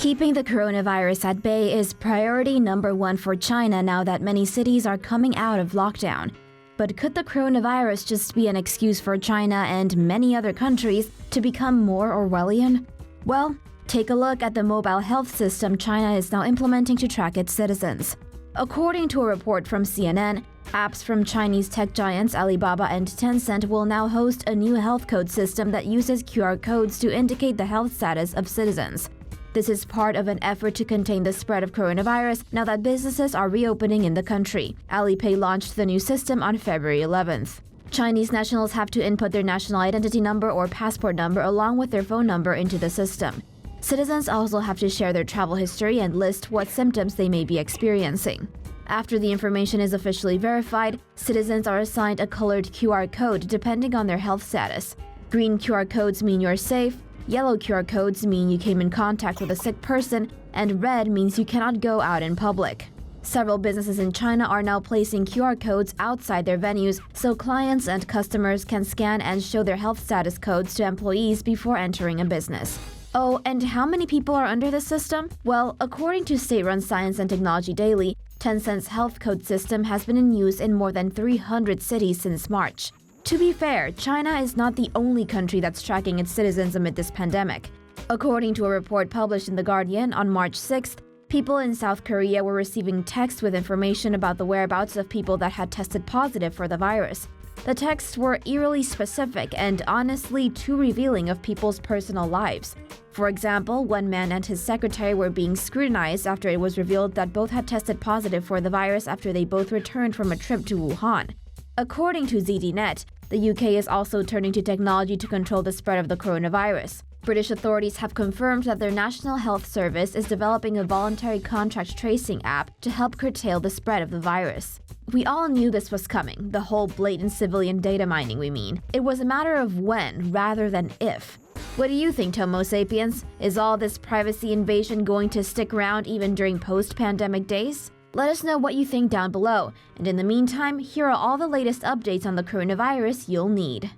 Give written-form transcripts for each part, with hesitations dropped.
Keeping the coronavirus at bay is priority number one for China now that many cities are coming out of lockdown. But could the coronavirus just be an excuse for China and many other countries to become more Orwellian? Well, take a look at the mobile health system China is now implementing to track its citizens. According to a report from CNN, apps from Chinese tech giants Alibaba and Tencent will now host a new health code system that uses QR codes to indicate the health status of citizens. This is part of an effort to contain the spread of coronavirus now that businesses are reopening in the country. Alipay launched the new system on February 11th. Chinese nationals have to input their national identity number or passport number along with their phone number into the system. Citizens also have to share their travel history and list what symptoms they may be experiencing. After the information is officially verified, citizens are assigned a colored QR code depending on their health status. Green QR codes mean you're safe, yellow QR codes mean you came in contact with a sick person, and red means you cannot go out in public. Several businesses in China are now placing QR codes outside their venues so clients and customers can scan and show their health status codes to employees before entering a business. Oh, and how many people are under this system? Well, according to state-run Science and Technology Daily, Tencent's health code system has been in use in more than 300 cities since March. To be fair, China is not the only country that's tracking its citizens amid this pandemic. According to a report published in The Guardian on March 6th, people in South Korea were receiving texts with information about the whereabouts of people that had tested positive for the virus. The texts were eerily specific and honestly too revealing of people's personal lives. For example, one man and his secretary were being scrutinized after it was revealed that both had tested positive for the virus after they both returned from a trip to Wuhan. According to ZDnet, the UK is also turning to technology to control the spread of the coronavirus. British authorities have confirmed that their National Health Service is developing a voluntary contact tracing app to help curtail the spread of the virus. We all knew this was coming, the whole blatant civilian data mining we mean. It was a matter of when rather than if. What do you think, Tomo Sapiens? Is all this privacy invasion going to stick around even during post-pandemic days? Let us know what you think down below, and in the meantime, here are all the latest updates on the coronavirus you'll need.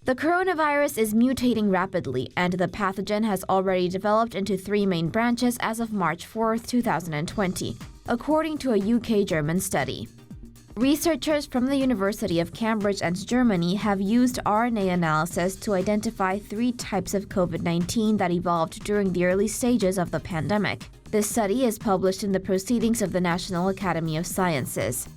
The coronavirus is mutating rapidly, and the pathogen has already developed into 3 main branches as of March 4, 2020, according to a UK-German study. Researchers from the University of Cambridge and Germany have used RNA analysis to identify 3 types of COVID-19 that evolved during the early stages of the pandemic. This study is published in the Proceedings of the National Academy of Sciences.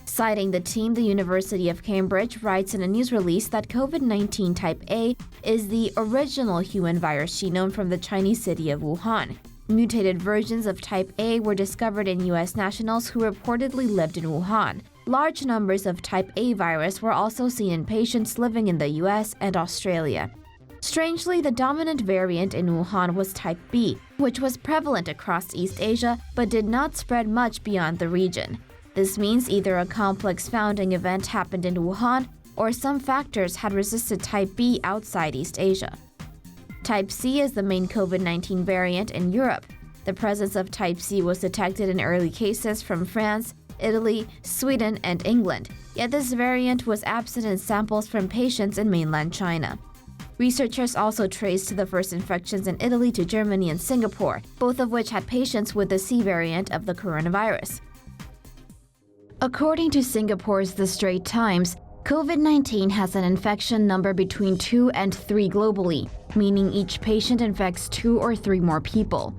Citing the team, the University of Cambridge writes in a news release that COVID-19 type A is the original human virus genome from the Chinese city of Wuhan. Mutated versions of type A were discovered in U.S. nationals who reportedly lived in Wuhan. Large numbers of type A virus were also seen in patients living in the U.S. and Australia. Strangely, the dominant variant in Wuhan was type B, which was prevalent across East Asia but did not spread much beyond the region. This means either a complex founding event happened in Wuhan or some factors had resisted type B outside East Asia. Type C is the main COVID-19 variant in Europe. The presence of type C was detected in early cases from France, Italy, Sweden, and England, yet this variant was absent in samples from patients in mainland China. Researchers also traced the first infections in Italy to Germany and Singapore, both of which had patients with the C variant of the coronavirus. According to Singapore's The Straits Times, COVID-19 has an infection number between 2 and 3 globally, meaning each patient infects 2 or 3 more people.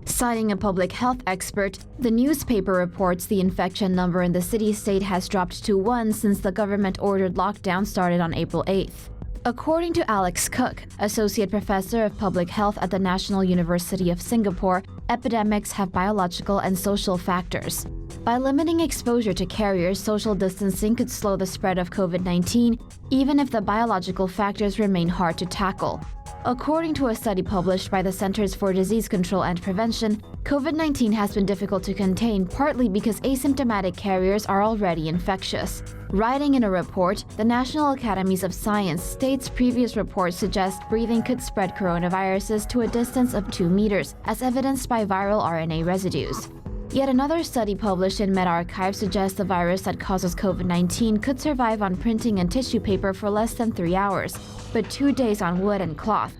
Citing a public health expert, the newspaper reports the infection number in the city-state has dropped to 1 since the government-ordered lockdown started on April 8th. According to Alex Cook, Associate Professor of Public Health at the National University of Singapore, epidemics have biological and social factors. By limiting exposure to carriers, social distancing could slow the spread of COVID-19, even if the biological factors remain hard to tackle. According to a study published by the Centers for Disease Control and Prevention, COVID-19 has been difficult to contain partly because asymptomatic carriers are already infectious. Writing in a report, the National Academies of Science states previous reports suggest breathing could spread coronaviruses to a distance of 2 meters, as evidenced by viral RNA residues. Yet another study published in medRxiv suggests the virus that causes COVID-19 could survive on printing and tissue paper for less than 3 hours, but 2 days on wood and cloth.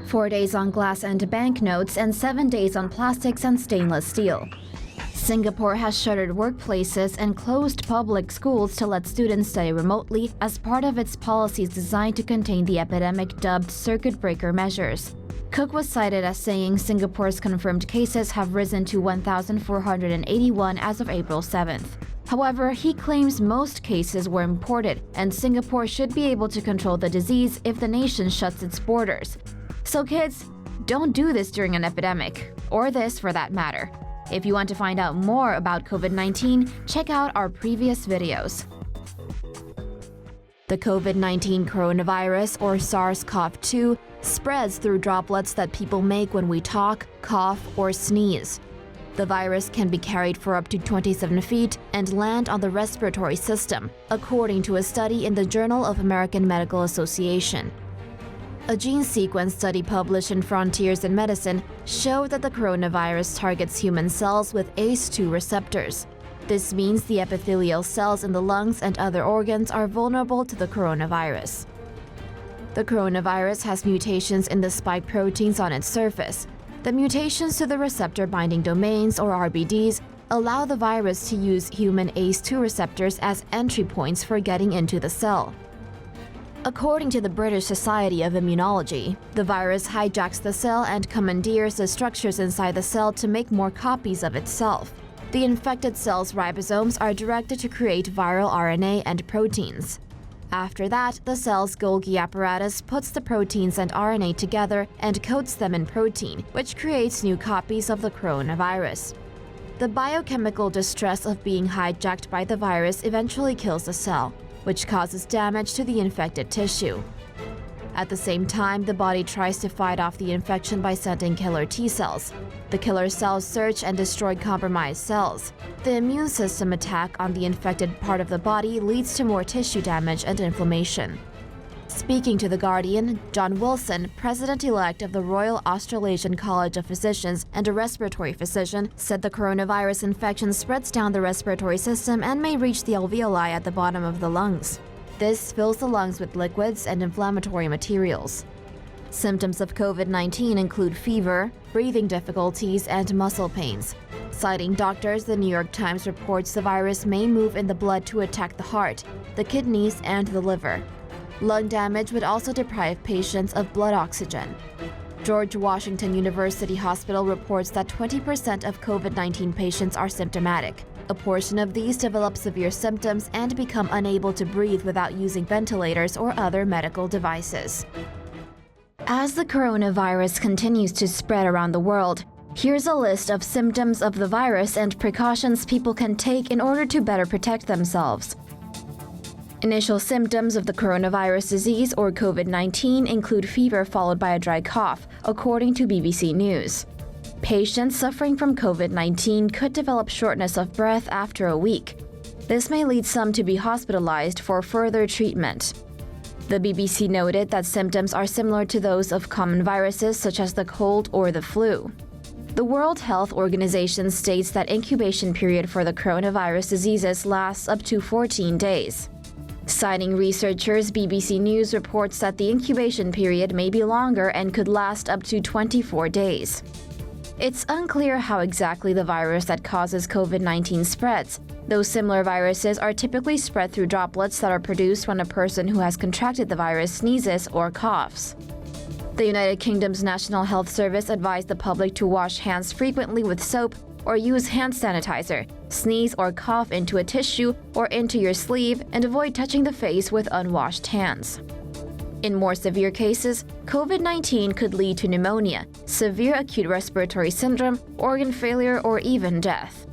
4 days on glass and banknotes, and 7 days on plastics and stainless steel. Singapore has shuttered workplaces and closed public schools to let students study remotely as part of its policies designed to contain the epidemic dubbed circuit breaker measures. Cook was cited as saying Singapore's confirmed cases have risen to 1,481 as of April 7th. However, he claims most cases were imported, and Singapore should be able to control the disease if the nation shuts its borders. So kids, don't do this during an epidemic, or this for that matter. If you want to find out more about COVID-19, check out our previous videos. The COVID-19 coronavirus, or SARS-CoV-2, spreads through droplets that people make when we talk, cough, or sneeze. The virus can be carried for up to 27 feet and land on the respiratory system, according to a study in the Journal of American Medical Association. A gene sequence study published in Frontiers in Medicine showed that the coronavirus targets human cells with ACE2 receptors. This means the epithelial cells in the lungs and other organs are vulnerable to the coronavirus. The coronavirus has mutations in the spike proteins on its surface. The mutations to the receptor binding domains, or RBDs, allow the virus to use human ACE2 receptors as entry points for getting into the cell. According to the British Society of Immunology, the virus hijacks the cell and commandeers the structures inside the cell to make more copies of itself. The infected cell's ribosomes are directed to create viral RNA and proteins. After that, the cell's Golgi apparatus puts the proteins and RNA together and coats them in protein, which creates new copies of the coronavirus. The biochemical distress of being hijacked by the virus eventually kills the cell, which causes damage to the infected tissue. At the same time, the body tries to fight off the infection by sending killer T cells. The killer cells search and destroy compromised cells. The immune system attack on the infected part of the body leads to more tissue damage and inflammation. Speaking to The Guardian, John Wilson, president-elect of the Royal Australasian College of Physicians and a respiratory physician, said the coronavirus infection spreads down the respiratory system and may reach the alveoli at the bottom of the lungs. This fills the lungs with liquids and inflammatory materials. Symptoms of COVID-19 include fever, breathing difficulties, and muscle pains. Citing doctors, the New York Times reports the virus may move in the blood to attack the heart, the kidneys, and the liver. Lung damage would also deprive patients of blood oxygen. George Washington University Hospital reports that 20% of COVID-19 patients are symptomatic. A portion of these develop severe symptoms and become unable to breathe without using ventilators or other medical devices. As the coronavirus continues to spread around the world, here's a list of symptoms of the virus and precautions people can take in order to better protect themselves. Initial symptoms of the coronavirus disease, or COVID-19, include fever followed by a dry cough, according to BBC News. Patients suffering from COVID-19 could develop shortness of breath after a week. This may lead some to be hospitalized for further treatment. The BBC noted that symptoms are similar to those of common viruses such as the cold or the flu. The World Health Organization states that incubation period for the coronavirus diseases lasts up to 14 days. Citing researchers, BBC News reports that the incubation period may be longer and could last up to 24 days. It's unclear how exactly the virus that causes COVID-19 spreads, though similar viruses are typically spread through droplets that are produced when a person who has contracted the virus sneezes or coughs. The United Kingdom's National Health Service advised the public to wash hands frequently with soap or use hand sanitizer, sneeze or cough into a tissue or into your sleeve, and avoid touching the face with unwashed hands. In more severe cases, COVID-19 could lead to pneumonia, severe acute respiratory syndrome, organ failure, or even death.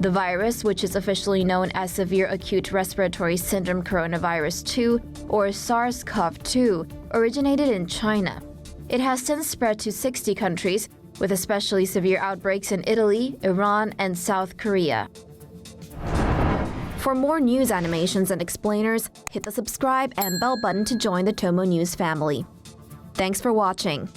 The virus, which is officially known as Severe Acute Respiratory Syndrome Coronavirus 2, or SARS-CoV-2, originated in China. It has since spread to 60 countries, with especially severe outbreaks in Italy, Iran, and South Korea. For more news animations and explainers, hit the subscribe and bell button to join the TomoNews family. Thanks for watching.